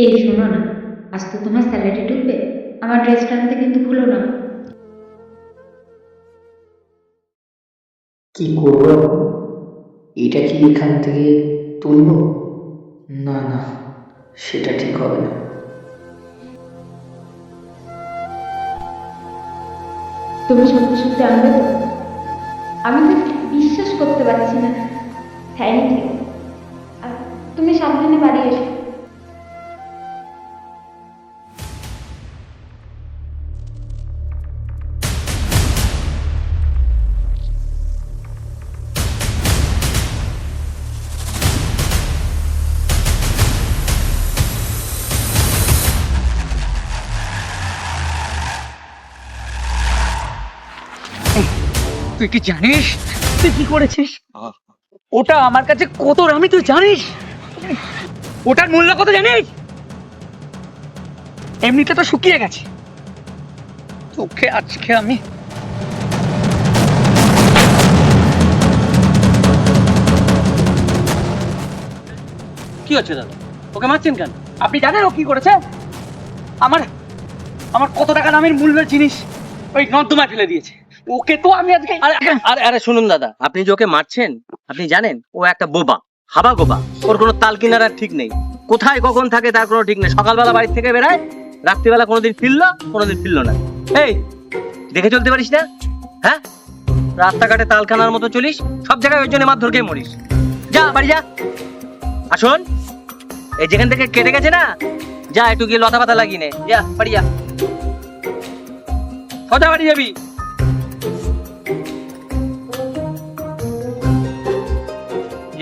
এই শোনো না, আজ তো তোমার স্যালারি ঢুকবে, আমার ড্রেসটা আনতে কিন্তু ভুলো না। কি করবো এখন? এটা কি এখান থেকে তুলবো? না না, সেটা ঠিক হবে না। তুমি সত্যি সত্যি আনবে তো? আমি তো বিশ্বাস করতে পারছি না। Thank you. তুমি সাবধানে বাড়ি এসো। তুই কি জানিস তুই কি করেছিস? ওটা আমার কাছে কত দামি তুই জানিস? ওটার মূল্য কত জানিস? এমনিতে তো শুকিয়ে গেছে, তোকে আজকে আমি কি হচ্ছে দাদা? ওকে মারছেন কেন? আপনি জানেন ও কি করেছে? আমার আমার কত টাকা দামের মূল্যের জিনিস ওই নর্দমায় ফেলে দিয়েছে। ওকে তো আমি আজকে আরে আরে আরে শুনুন দাদা, আপনি যে ওকে মারছেন, আপনি জানেন ও একটা বোবা, হাবা গোবা। ওর কোনো তাল কিনারার ঠিক নেই, কোথায় কখন থাকে তার কোনো ঠিক নেই। সকালবেলা বাড়ি থেকে বেরায়, রাত্রিবেলা কোনোদিন ফিরলো না। এই, দেখে চলতে পারিস না? হ্যাঁ, রাস্তাঘাটে তালখানার মতো চলিস, সব জায়গায় ওই জন্য মারধর খেয়ে মরিস। যা বাড়ি যা। আসুন, এই যেখান থেকে কেটে গেছে না, যা একটু গিয়ে লতা পাতা লাগিয়ে নে, যা বাড়ি যা, সোজা বাড়ি যাবি।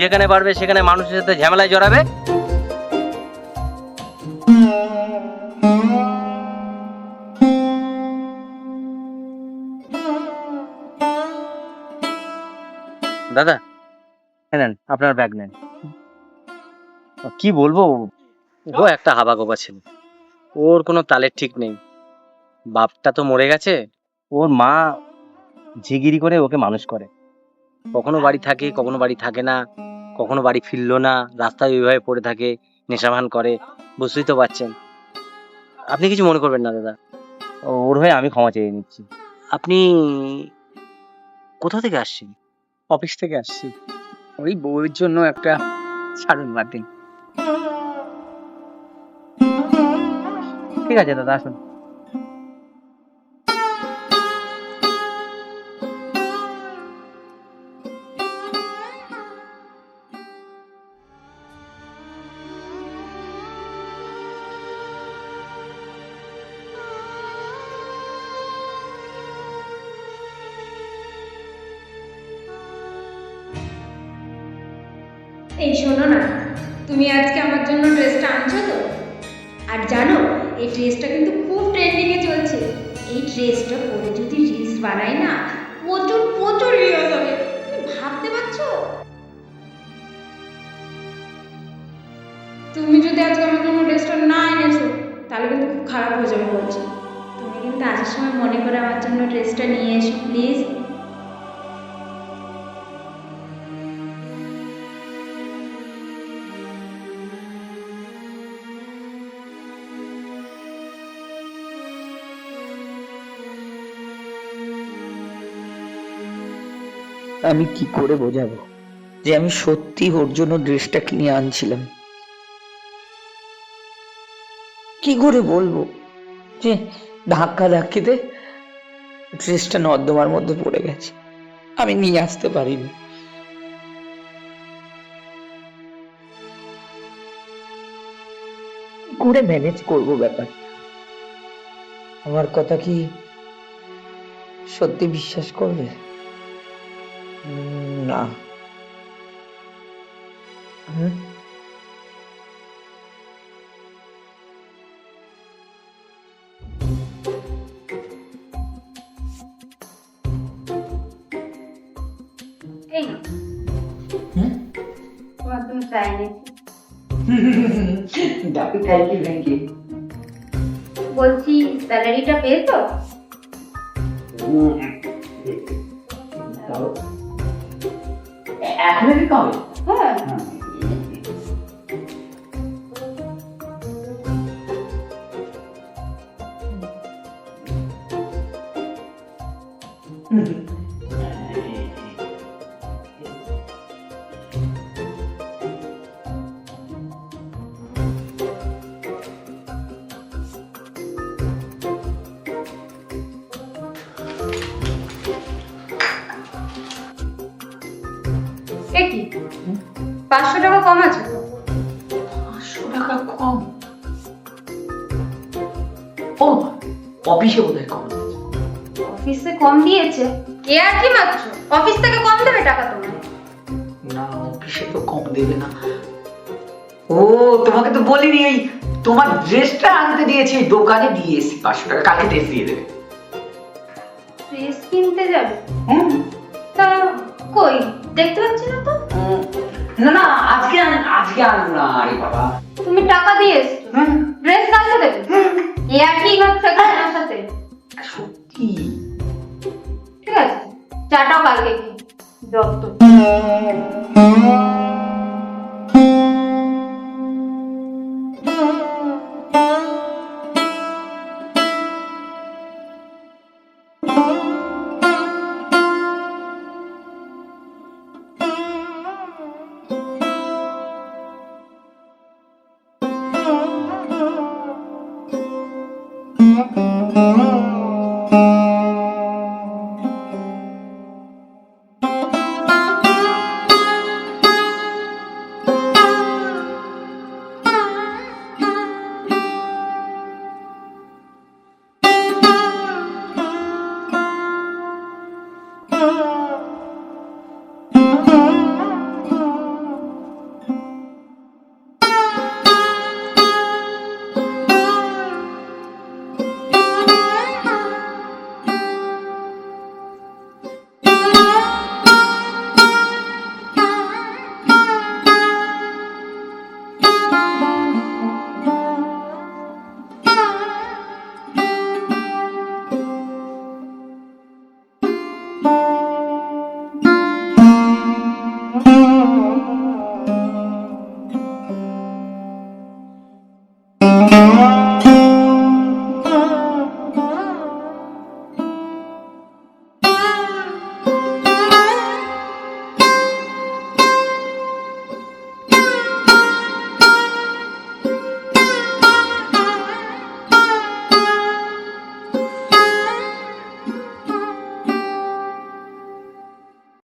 যেখানে পারবে সেখানে মানুষের সাথে ঝামেলায় জড়াবে। দাদা, নেন আপনার ব্যাগ নেন। কি বলবো, ও একটা হাবা গোবা ছেলে, ওর কোনো তালের ঠিক নেই। বাপটা তো মরে গেছে, ওর মা ঝিগিরি করে ওকে মানুষ করে। কখনো বাড়ি থাকে, কখনো বাড়ি থাকে না, কখনো বাড়ি ফিরলো না, রাস্তায় ওইভাবে পড়ে থাকে, নেশাভান করে। বুঝতেই তো পারছেন। আপনি কিছু মনে করবেন না দাদা, ওর হয়ে আমি ক্ষমা চেয়ে নিচ্ছি। আপনি কোথা থেকে আসছেন? অফিস থেকে আসছি, ওই বউয়ের জন্য একটা সারুন দিন। ঠিক আছে দাদা, আসুন। এই শোনো না, তুমি আজকে আমার জন্য ড্রেসটা আনছো তো? আর জানো, এই ড্রেসটা কিন্তু খুব ট্রেন্ডিং এ চলছে। এই ড্রেসটা পরে যদি রিলস বানাই না, প্রচুর প্রচুর ভিউজ হবে। তুমি ভাবতে পারছো? তুমি যদি আজকে আমার জন্য ড্রেসটা না এনেছো, তাহলে কিন্তু খুব খারাপ হয়ে যাবে বলছি। তুমি কিন্তু আসার সময় মনে করে আমার জন্য ড্রেসটা নিয়ে এসো প্লিজ। আমি কি করে বোঝাবো যে আমি সত্যি ওর জন্য ড্রেসটা কিনে আনছিলাম? কি করে বলবো যে ধাক্কা ধাক্কিতে ড্রেসটা নর্দমার মধ্যে পড়ে গেছে, আমি নিয়ে আসতে পারিনি? কি করে ম্যানেজ করবো ব্যাপারটা? আমার কথা কি সত্যি বিশ্বাস করবে? না। হুম? এই হুম? তোমার তুমি চাইনি, ডাবি খাই কি নাকি? বলছি স্যালারিটা পেয়েছো? এখনো কি কবে? হ্যাঁ। এ কি 500 টাকা কম আছে তো? 500 টাকা কম? ও, অফিসে বোধহয় কম। অফিসে কম দিয়েছে? এ আর কি মাত্র, অফিস থেকে কম দেবে টাকা তোমার? না, অফিসে তো কম দেবে না। ও, তোমাকে তো বলিনি, এই তোমার ড্রেসটা আনতে দিয়েছি, ওই দোকানে দিয়ে এসেছি 500 টাকা, কালকে ড্রেস দিয়ে দেবে। ড্রেস কিনতে যাবে? হ্যাঁ। তা কই দেখতে পাচ্ছি না তো। না না, আজকে আনবো না। আরে বাবা, তুমি টাকা দিয়ে এসছো, ড্রেস কালকে দেবে? এ আর কি মাত্র আমার সাথে? সত্যি। ঠিক আছে, চাটাও কালকে কি যত